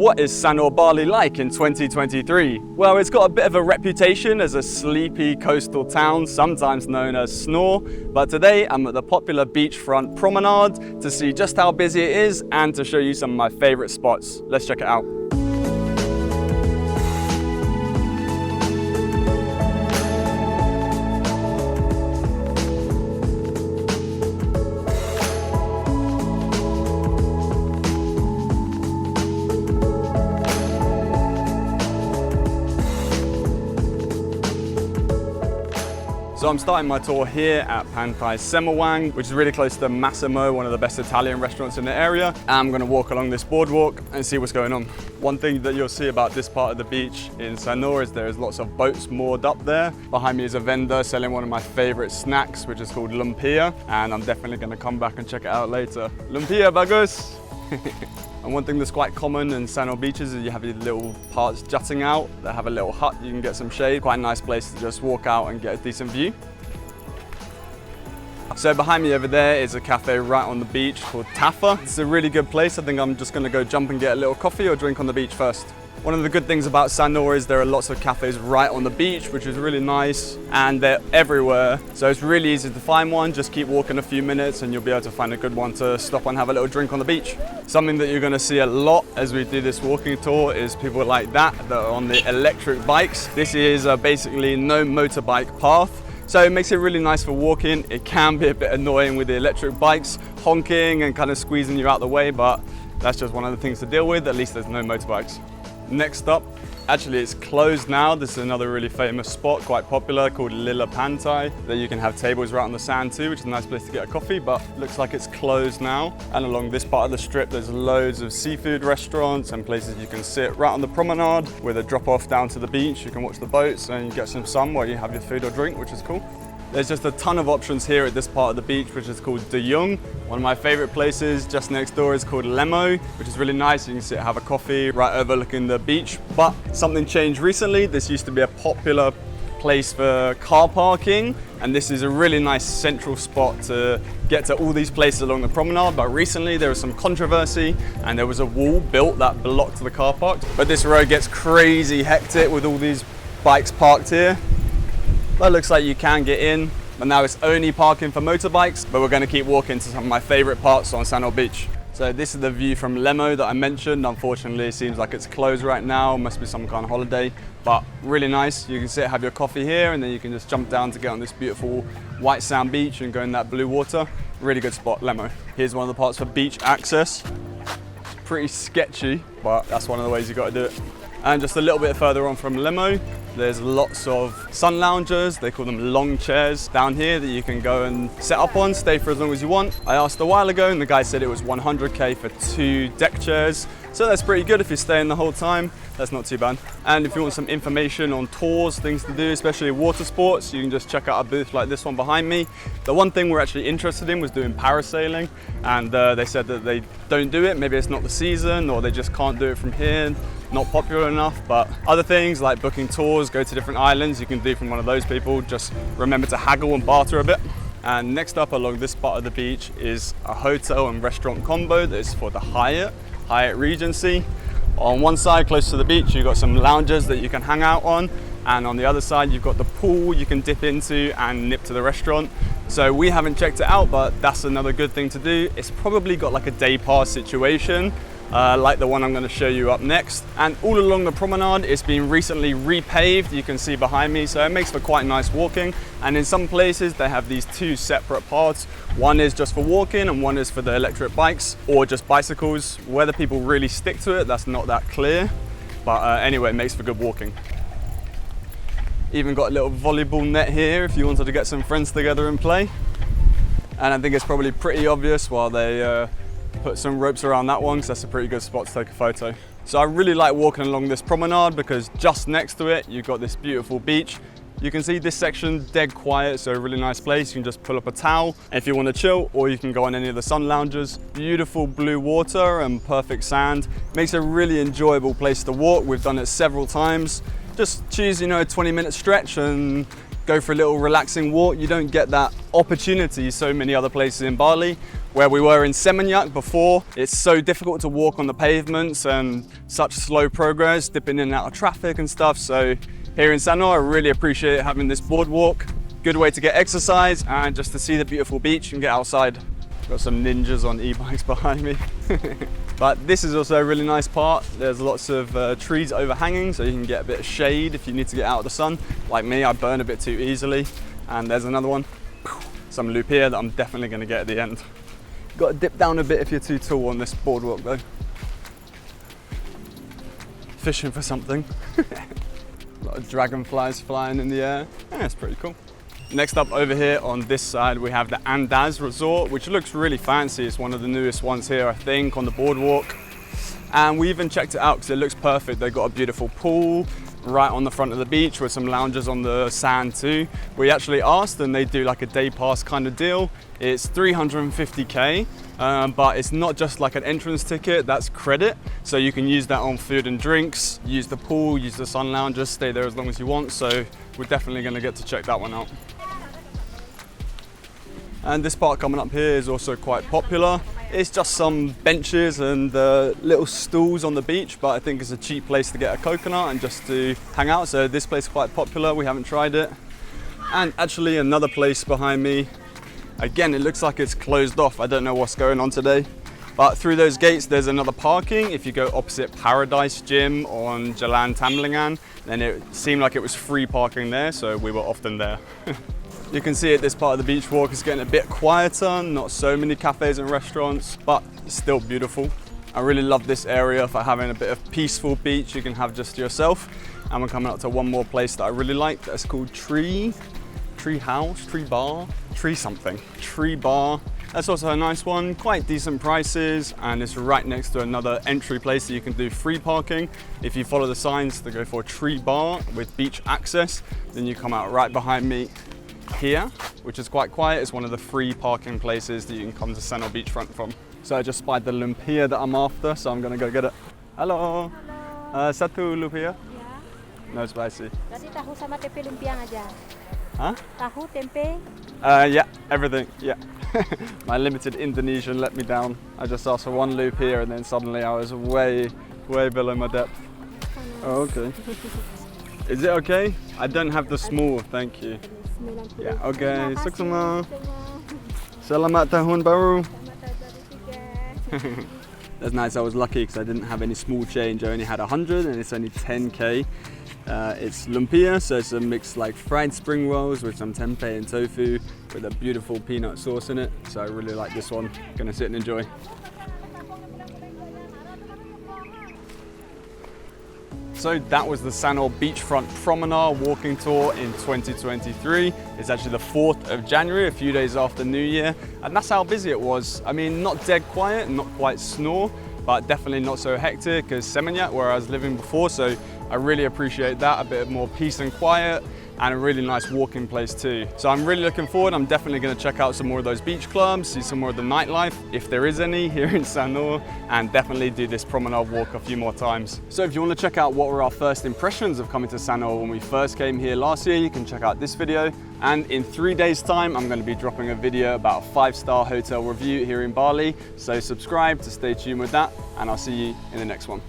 What is Sanur, Bali like in 2023? Well, it's got a bit of a reputation as a sleepy coastal town, sometimes known as Snore, but today I'm at the popular beachfront promenade to see just how busy it is and to show you some of my favourite spots. Let's check it out. So I'm starting my tour here at Pantai Semawang, which is really close to Massimo, one of the best Italian restaurants in the area. I'm going to walk along this boardwalk and see what's going on. One thing that you'll see about this part of the beach in Sanur is there's lots of boats moored up there. Behind me is a vendor selling one of my favorite snacks, which is called lumpia, and I'm definitely going to come back and check it out later. Lumpia bagus! And one thing that's quite common in Sanur beaches is you have these little parts jutting out that have a little hut. You can get some shade. Quite a nice place to just walk out and get a decent view. So behind me over there is a cafe right on the beach called Tafa. It's a really good place. I think I'm just going to go jump and get a little coffee or drink on the beach first. One of the good things about Sanur is there are lots of cafes right on the beach, which is really nice, and they're everywhere. So it's really easy to find one. Just keep walking a few minutes and you'll be able to find a good one to stop and have a little drink on the beach. Something that you're going to see a lot as we do this walking tour is people like that are on the electric bikes. This is basically no motorbike path. So it makes it really nice for walking. It can be a bit annoying with the electric bikes, honking and kind of squeezing you out the way, but that's just one of the things to deal with. At least there's no motorbikes. Next up, actually it's closed now. This is another really famous spot, quite popular, called Lila Pantai. There you can have tables right on the sand too, which is a nice place to get a coffee, but looks like it's closed now. And along this part of the strip, there's loads of seafood restaurants and places you can sit right on the promenade with a drop off down to the beach. You can watch the boats and get some sun while you have your food or drink, which is cool. There's just a ton of options here at this part of the beach, which is called De Jong. One of my favorite places just next door is called Lemo, which is really nice. You can sit, have a coffee right overlooking the beach. But something changed recently. This used to be a popular place for car parking, and this is a really nice central spot to get to all these places along the promenade. But recently there was some controversy and there was a wall built that blocked the car parks. But this road gets crazy hectic with all these bikes parked here. But it looks like you can get in, but now it's only parking for motorbikes. But we're going to keep walking to some of my favorite parts on Sanur Beach. So this is the view from Lemo that I mentioned. Unfortunately, it seems like it's closed right now. Must be some kind of holiday, but really nice. You can sit, have your coffee here, and then you can just jump down to get on this beautiful white sand beach and go in that blue water. Really good spot, Lemo. Here's one of the parts for beach access. It's pretty sketchy, but that's one of the ways you got to do it. And just a little bit further on from Lemo, there's lots of sun loungers. They call them long chairs down here that you can go and set up on, stay for as long as you want. I asked a while ago and the guy said it was 100K for 2 deck chairs. So that's pretty good if you're staying the whole time. That's not too bad. And if you want some information on tours, things to do, especially water sports, you can just check out a booth like this one behind me. The one thing we're actually interested in was doing parasailing, and they said that they don't do it. Maybe it's not the season or they just can't do it from here. Not popular enough, but other things like booking tours, go to different islands, you can do from one of those people. Just remember to haggle and barter a bit. And next up along this part of the beach is a hotel and restaurant combo that is for the Hyatt Regency. On one side, close to the beach, you've got some lounges that you can hang out on. And on the other side, you've got the pool you can dip into and nip to the restaurant. So we haven't checked it out, but that's another good thing to do. It's probably got like a day pass situation, like the one I'm going to show you up next. And all along the promenade, it's been recently repaved. You can see behind me, so it makes for quite nice walking. And in some places, they have these 2 separate paths. One is just for walking and one is for the electric bikes or just bicycles. Whether people really stick to it, that's not that clear. But anyway, it makes for good walking. Even got a little volleyball net here if you wanted to get some friends together and play. And I think it's probably pretty obvious while they put some ropes around that one, because that's a pretty good spot to take a photo. So I really like walking along this promenade because just next to it, you've got this beautiful beach. You can see this section dead quiet, so a really nice place. You can just pull up a towel if you want to chill, or you can go on any of the sun lounges. Beautiful blue water and perfect sand. Makes a really enjoyable place to walk. We've done it several times. Just choose, a 20-minute stretch and go for a little relaxing walk. You don't get that opportunity so many other places in Bali. Where we were in Seminyak before, it's so difficult to walk on the pavements and such slow progress, dipping in and out of traffic and stuff. So here in Sanur, I really appreciate having this boardwalk. Good way to get exercise and just to see the beautiful beach and get outside. Got some ninjas on e-bikes behind me. But this is also a really nice part. There's lots of trees overhanging, so you can get a bit of shade if you need to get out of the sun. Like me, I burn a bit too easily. And there's another one. Some lupia that I'm definitely going to get at the end. Got to dip down a bit if you're too tall on this boardwalk though. Fishing for something. A lot of dragonflies flying in the air. Yeah, it's pretty cool. Next up over here on this side, we have the Andaz Resort, which looks really fancy. It's one of the newest ones here, I think, on the boardwalk. And we even checked it out because it looks perfect. They've got a beautiful pool right on the front of the beach with some lounges on the sand too. We actually asked and they do like a day pass kind of deal. It's 350k, but it's not just like an entrance ticket, that's credit. So you can use that on food and drinks, use the pool, use the sun lounges, stay there as long as you want. So we're definitely going to get to check that one out. And this part coming up here is also quite popular. It's just some benches and little stools on the beach, but I think it's a cheap place to get a coconut and just to hang out. So this place is quite popular, we haven't tried it. And actually another place behind me, again, it looks like it's closed off. I don't know what's going on today. But through those gates, there's another parking. If you go opposite Paradise Gym on Jalan Tamlingan, then it seemed like it was free parking there, so we were often there. You can see at this part of the beach walk it's getting a bit quieter, not so many cafes and restaurants, but still beautiful. I really love this area for having a bit of peaceful beach you can have just yourself. And we're coming up to one more place that I really like, that's called Tree Bar. That's also a nice one, quite decent prices, and it's right next to another entry place that you can do free parking. If you follow the signs to go for Tree Bar with beach access, then you come out right behind me here, which is quite quiet. It's one of the free parking places that you can come to Sanur beachfront from. So I just spied the lumpia that I'm after, so I'm gonna go get it. Hello. Satu lumpia? Yeah. No spicy. Berarti tahu sama tempe lumpia aja. Huh? Tahu, tempe? Yeah, everything, yeah. My limited Indonesian let me down. I just asked for one lumpia and then suddenly I was way below my depth. Oh, okay. Is it okay? I don't have the small, thank you. Yeah, okay. Suksema. Selamat tahun baru. That's nice. I was lucky because I didn't have any small change. I only had 100 and it's only 10k. It's lumpia, so it's a mix like fried spring rolls with some tempeh and tofu with a beautiful peanut sauce in it. So I really like this one. Gonna sit and enjoy. So that was the Sanur Beachfront Promenade walking tour in 2023. It's actually the 4th of January, a few days after New Year, and that's how busy it was. I mean, not dead quiet, not quite snore, but definitely not so hectic as Seminyak, where I was living before. So I really appreciate that, a bit more peace and quiet, and a really nice walking place too. So I'm really looking forward. I'm definitely going to check out some more of those beach clubs, see some more of the nightlife, if there is any here in Sanur, and definitely do this promenade walk a few more times. So if you want to check out what were our first impressions of coming to Sanur when we first came here last year, you can check out this video. And in 3 days time, I'm going to be dropping a video about a 5-star hotel review here in Bali. So subscribe to stay tuned with that, and I'll see you in the next one.